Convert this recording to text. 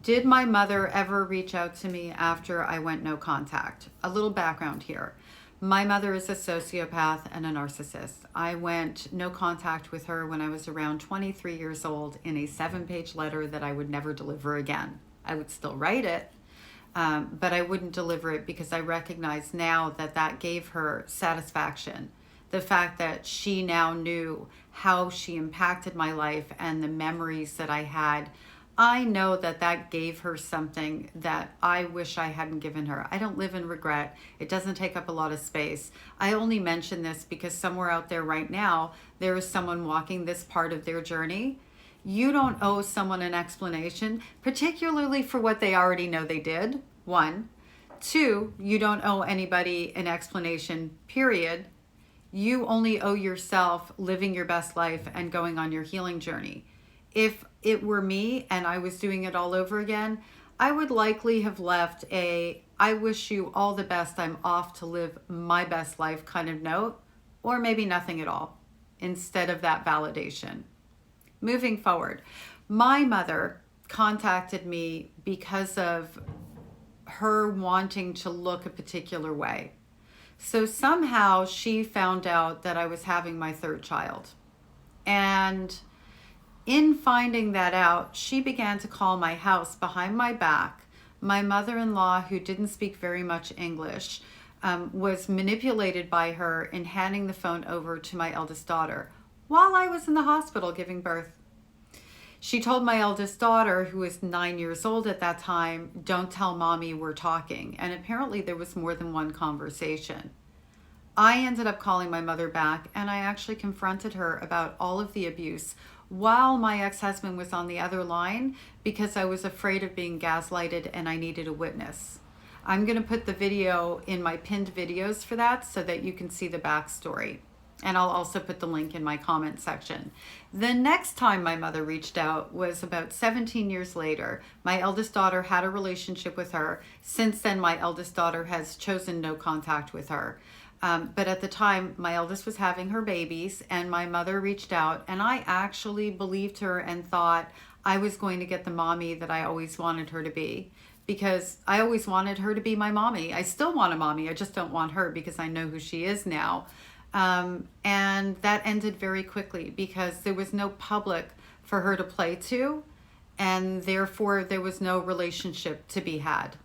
Did my mother ever reach out to me after I went no contact? A little background here. My mother is a sociopath and a narcissist. I went no contact with her when I was around 23 years old in a 7-page letter that I would never deliver again. I would still write it, but I wouldn't deliver it because I recognize now that that gave her satisfaction. The fact that she now knew how she impacted my life and the memories that I had, I know that that gave her something that I wish I hadn't given her. I don't live in regret. It doesn't take up a lot of space. I only mention this because somewhere out there right now, there is someone walking this part of their journey. You don't owe someone an explanation, particularly for what they already know they did, 1. 2, you don't owe anybody an explanation, period. You only owe yourself living your best life and going on your healing journey. If it were me and I was doing it all over again, I would likely have left a "I wish you all the best, I'm off to live my best life" kind of note, or maybe nothing at all, instead of that validation. Moving forward, my mother contacted me because of her wanting to look a particular way. So somehow she found out that I was having my 3rd child. And in finding that out, she began to call my house behind my back. My mother-in-law, who didn't speak very much English, was manipulated by her in handing the phone over to my eldest daughter while I was in the hospital giving birth. She told my eldest daughter, who was 9 years old at that time, "Don't tell mommy we're talking." And apparently there was more than one conversation. I ended up calling my mother back, and I actually confronted her about all of the abuse while my ex-husband was on the other line, because I was afraid of being gaslighted and I needed a witness. I'm going to put the video in my pinned videos for that so that you can see the backstory. And I'll also put the link in my comment section. The next time my mother reached out was about 17 years later. My eldest daughter had a relationship with her. Since then, my eldest daughter has chosen no contact with her. But at the time, my eldest was having her babies, and my mother reached out, and I actually believed her and thought I was going to get the mommy that I always wanted her to be, because I always wanted her to be my mommy. I still want a mommy. I just don't want her because I know who she is now. And that ended very quickly because there was no public for her to play to, and therefore there was no relationship to be had.